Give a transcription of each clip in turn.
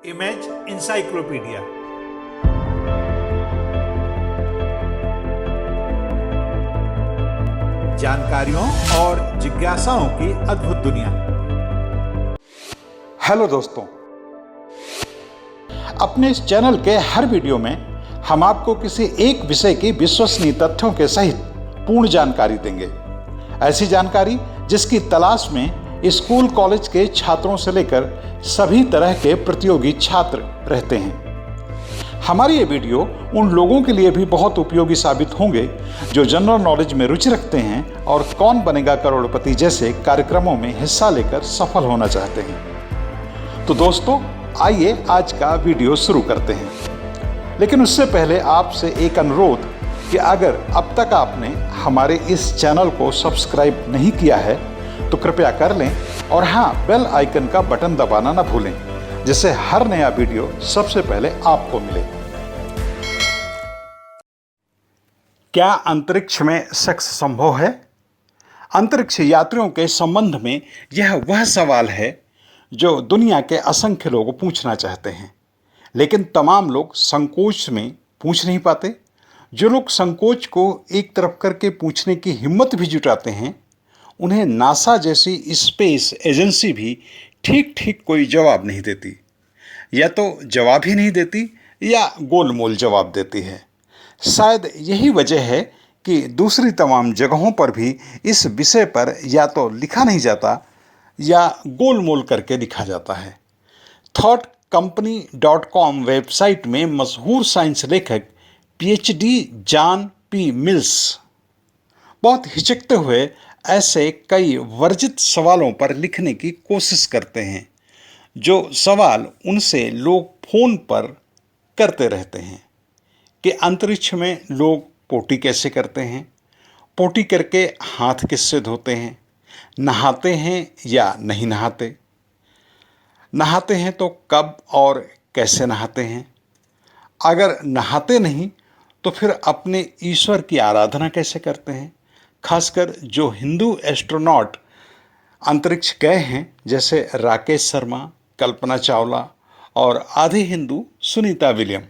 Image encyclopedia. जानकारियों और जिज्ञासाओं की अद्भुत दुनिया। हेलो दोस्तों, अपने इस चैनल के हर वीडियो में हम आपको किसी एक विषय की विश्वसनीय तथ्यों के सहित पूर्ण जानकारी देंगे। ऐसी जानकारी जिसकी तलाश में स्कूल कॉलेज के छात्रों से लेकर सभी तरह के प्रतियोगी छात्र रहते हैं। हमारी ये वीडियो उन लोगों के लिए भी बहुत उपयोगी साबित होंगे जो जनरल नॉलेज में रुचि रखते हैं और कौन बनेगा करोड़पति जैसे कार्यक्रमों में हिस्सा लेकर सफल होना चाहते हैं। तो दोस्तों, आइए आज का वीडियो शुरू करते हैं। लेकिन उससे पहले आपसे एक अनुरोध कि अगर अब तक आपने हमारे इस चैनल को सब्सक्राइब नहीं किया है तो कृपया कर लें और हाँ, बेल आइकन का बटन दबाना ना भूलें, जिससे हर नया वीडियो सबसे पहले आपको मिले। क्या अंतरिक्ष में सेक्स संभव है? अंतरिक्ष यात्रियों के संबंध में यह वह सवाल है जो दुनिया के असंख्य लोग पूछना चाहते हैं, लेकिन तमाम लोग संकोच में पूछ नहीं पाते। जो लोग संकोच को एक तरफ करके पूछने की हिम्मत भी जुटाते हैं, उन्हें नासा जैसी स्पेस एजेंसी भी ठीक ठीक कोई जवाब नहीं देती, या तो जवाब ही नहीं देती या गोलमोल जवाब देती है। शायद यही वजह है कि दूसरी तमाम जगहों पर भी इस विषय पर या तो लिखा नहीं जाता या गोलमोल करके लिखा जाता है। thoughtcompany.com वेबसाइट में मशहूर साइंस लेखक PhD जॉन पी मिल्स बहुत हिचकते हुए ऐसे कई वर्जित सवालों पर लिखने की कोशिश करते हैं जो सवाल उनसे लोग फोन पर करते रहते हैं कि अंतरिक्ष में लोग पोटी कैसे करते हैं, पोटी करके हाथ किससे धोते हैं, नहाते हैं या नहीं नहाते, नहाते हैं तो कब और कैसे नहाते हैं, अगर नहाते नहीं तो फिर अपने ईश्वर की आराधना कैसे करते हैं। खासकर जो हिंदू एस्ट्रोनॉट अंतरिक्ष गए हैं, जैसे राकेश शर्मा, कल्पना चावला और आधे हिंदू सुनीता विलियम।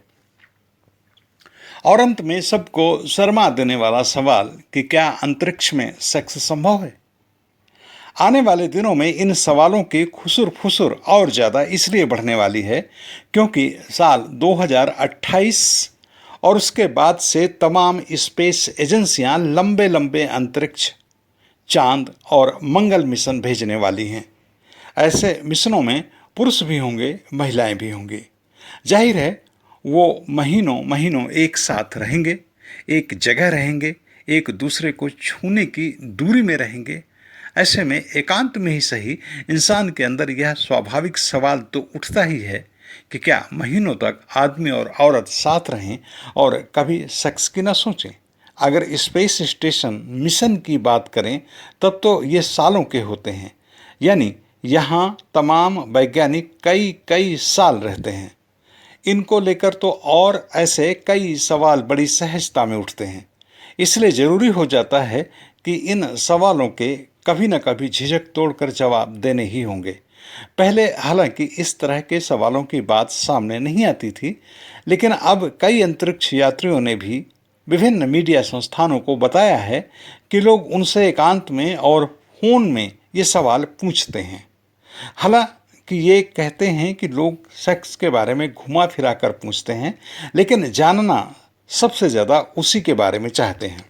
और अंत में सबको शर्मा देने वाला सवाल कि क्या अंतरिक्ष में सेक्स संभव है। आने वाले दिनों में इन सवालों की खुसुर फुसुर और ज़्यादा इसलिए बढ़ने वाली है क्योंकि साल 2028 और उसके बाद से तमाम स्पेस एजेंसियां लंबे लंबे अंतरिक्ष, चांद और मंगल मिशन भेजने वाली हैं। ऐसे मिशनों में पुरुष भी होंगे, महिलाएं भी होंगी। जाहिर है वो महीनों महीनों एक साथ रहेंगे, एक जगह रहेंगे, एक दूसरे को छूने की दूरी में रहेंगे। ऐसे में एकांत में ही सही इंसान के अंदर यह स्वाभाविक सवाल तो उठता ही है कि क्या महीनों तक आदमी और औरत साथ रहें और कभी सेक्स की ना सोचें। अगर स्पेस स्टेशन मिशन की बात करें तब तो ये सालों के होते हैं, यानी यहाँ तमाम वैज्ञानिक कई कई साल रहते हैं। इनको लेकर तो और ऐसे कई सवाल बड़ी सहजता में उठते हैं। इसलिए ज़रूरी हो जाता है कि इन सवालों के कभी न कभी झिझक तोड़कर जवाब देने ही होंगे। पहले हालांकि इस तरह के सवालों की बात सामने नहीं आती थी, लेकिन अब कई अंतरिक्ष यात्रियों ने भी विभिन्न मीडिया संस्थानों को बताया है कि लोग उनसे एकांत में और फोन में ये सवाल पूछते हैं। हालांकि ये कहते हैं कि लोग सेक्स के बारे में घुमा फिरा कर पूछते हैं, लेकिन जानना सबसे ज़्यादा उसी के बारे में चाहते हैं।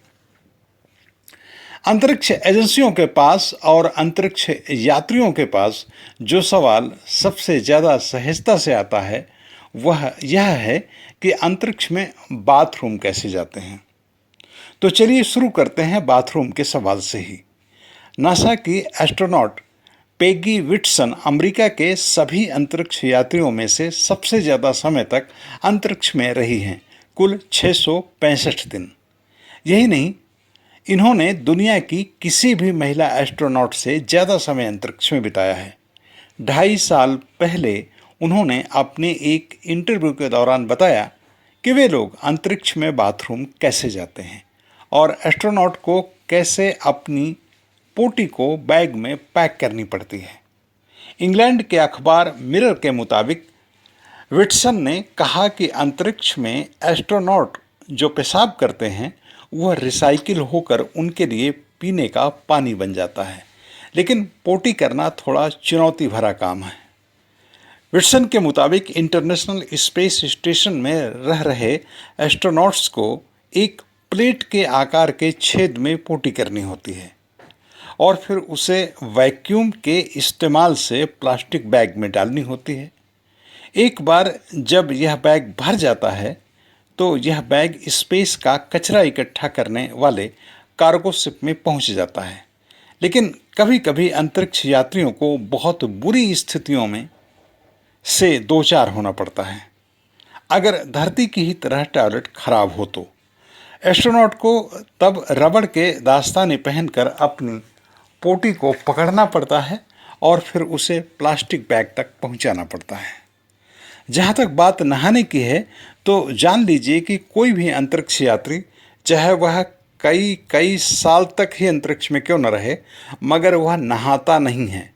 अंतरिक्ष एजेंसियों के पास और अंतरिक्ष यात्रियों के पास जो सवाल सबसे ज़्यादा सहजता से आता है वह यह है कि अंतरिक्ष में बाथरूम कैसे जाते हैं। तो चलिए शुरू करते हैं बाथरूम के सवाल से ही। नासा की एस्ट्रोनॉट पेगी विटसन अमेरिका के सभी अंतरिक्ष यात्रियों में से सबसे ज़्यादा समय तक अंतरिक्ष में रही हैं, कुल 665 दिन। यही नहीं, इन्होंने दुनिया की किसी भी महिला एस्ट्रोनॉट से ज़्यादा समय अंतरिक्ष में बिताया है। 2.5 साल पहले उन्होंने अपने एक इंटरव्यू के दौरान बताया कि वे लोग अंतरिक्ष में बाथरूम कैसे जाते हैं और एस्ट्रोनॉट को कैसे अपनी पोटी को बैग में पैक करनी पड़ती है। इंग्लैंड के अखबार मिरर के मुताबिक विटसन ने कहा कि अंतरिक्ष में एस्ट्रोनॉट जो पेशाब करते हैं वह रिसाइकिल होकर उनके लिए पीने का पानी बन जाता है, लेकिन पोटी करना थोड़ा चुनौती भरा काम है। विटसन के मुताबिक इंटरनेशनल स्पेस स्टेशन में रह रहे एस्ट्रोनॉट्स को एक प्लेट के आकार के छेद में पोटी करनी होती है और फिर उसे वैक्यूम के इस्तेमाल से प्लास्टिक बैग में डालनी होती है। एक बार जब यह बैग भर जाता है तो यह बैग स्पेस का कचरा इकट्ठा करने वाले कार्गो शिप में पहुंच जाता है, लेकिन कभी कभी अंतरिक्ष यात्रियों को बहुत बुरी स्थितियों में से दो चार होना पड़ता है। अगर धरती की ही तरह टॉयलेट खराब हो तो एस्ट्रोनॉट को तब रबड़ के दास्ताने पहनकर अपनी पोटी को पकड़ना पड़ता है और फिर उसे प्लास्टिक बैग तक पहुंचाना पड़ता है। जहाँ तक बात नहाने की है तो जान लीजिए कि कोई भी अंतरिक्ष यात्री, चाहे वह कई कई साल तक ही अंतरिक्ष में क्यों न रहे, मगर वह नहाता नहीं है,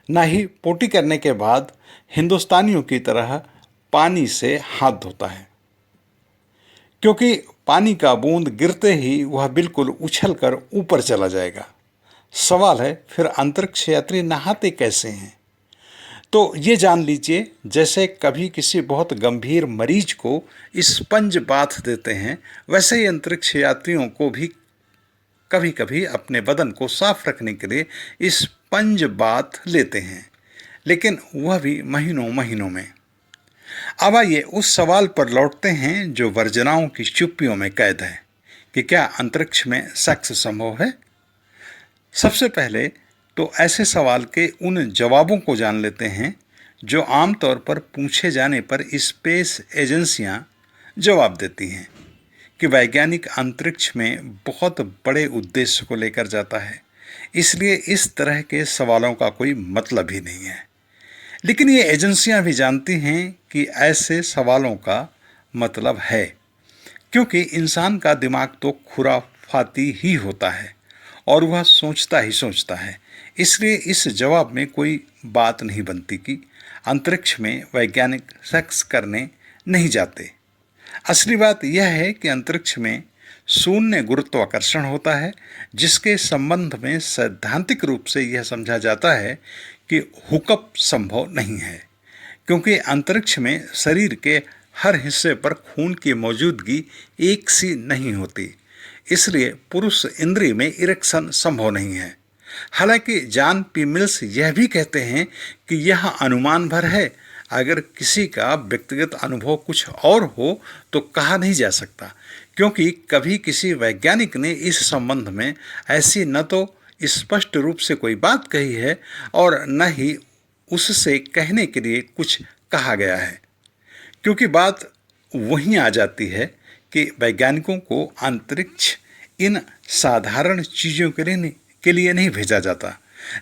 न ही पोटी करने के बाद हिंदुस्तानियों की तरह पानी से हाथ धोता है, क्योंकि पानी का बूंद गिरते ही वह बिल्कुल उछलकर ऊपर चला जाएगा। सवाल है फिर अंतरिक्ष यात्री नहाते कैसे हैं? तो ये जान लीजिए, जैसे कभी किसी बहुत गंभीर मरीज को स्पंज बाथ देते हैं, वैसे ही अंतरिक्ष यात्रियों को भी कभी कभी अपने बदन को साफ रखने के लिए स्पंज बाथ लेते हैं, लेकिन वह भी महीनों महीनों में। अब आइए उस सवाल पर लौटते हैं जो वर्जनाओं की चुप्पियों में कैद है कि क्या अंतरिक्ष में सेक्स संभव है। सबसे पहले तो ऐसे सवाल के उन जवाबों को जान लेते हैं जो आमतौर पर पूछे जाने पर स्पेस एजेंसियां जवाब देती हैं कि वैज्ञानिक अंतरिक्ष में बहुत बड़े उद्देश्य को लेकर जाता है, इसलिए इस तरह के सवालों का कोई मतलब ही नहीं है। लेकिन ये एजेंसियां भी जानती हैं कि ऐसे सवालों का मतलब है, क्योंकि इंसान का दिमाग तो खुराफाती ही होता है और वह सोचता ही सोचता है। इसलिए इस जवाब में कोई बात नहीं बनती कि अंतरिक्ष में वैज्ञानिक सेक्स करने नहीं जाते। असली बात यह है कि अंतरिक्ष में शून्य गुरुत्वाकर्षण होता है, जिसके संबंध में सैद्धांतिक रूप से यह समझा जाता है कि हुकअप संभव नहीं है, क्योंकि अंतरिक्ष में शरीर के हर हिस्से पर खून की मौजूदगी एक सी नहीं होती, इसलिए पुरुष इंद्रिय में इरेक्शन संभव नहीं है। हालांकि जॉन पी मिल्स यह भी कहते हैं कि यह अनुमान भर है, अगर किसी का व्यक्तिगत अनुभव कुछ और हो तो कहा नहीं जा सकता, क्योंकि कभी किसी वैज्ञानिक ने इस संबंध में ऐसी न तो स्पष्ट रूप से कोई बात कही है और न ही उससे कहने के लिए कुछ कहा गया है। क्योंकि बात वहीं आ जाती है कि वैज्ञानिकों को अंतरिक्ष इन साधारण चीज़ों के लिए नहीं भेजा जाता,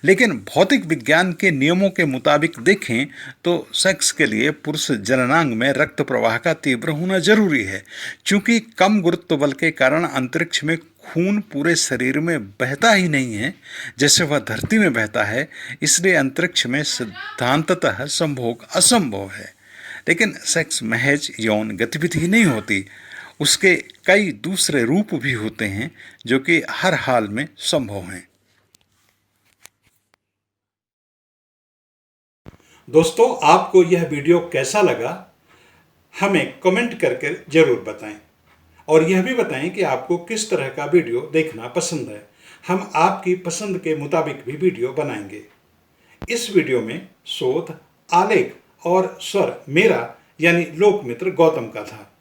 लेकिन भौतिक विज्ञान के नियमों के मुताबिक देखें तो सेक्स के लिए पुरुष जननांग में रक्त प्रवाह का तीव्र होना जरूरी है। चूंकि कम गुरुत्व बल के कारण अंतरिक्ष में खून पूरे शरीर में बहता ही नहीं है जैसे वह धरती में बहता है, इसलिए अंतरिक्ष में सिद्धांततः संभोग असंभव है। लेकिन सेक्स महज यौन गतिविधि ही नहीं होती, उसके कई दूसरे रूप भी होते हैं जो कि हर हाल में संभव हैं। दोस्तों, आपको यह वीडियो कैसा लगा हमें कमेंट करके जरूर बताएं और यह भी बताएं कि आपको किस तरह का वीडियो देखना पसंद है। हम आपकी पसंद के मुताबिक भी वीडियो बनाएंगे। इस वीडियो में शोध, आलेख और स्वर मेरा यानी लोकमित्र गौतम का था।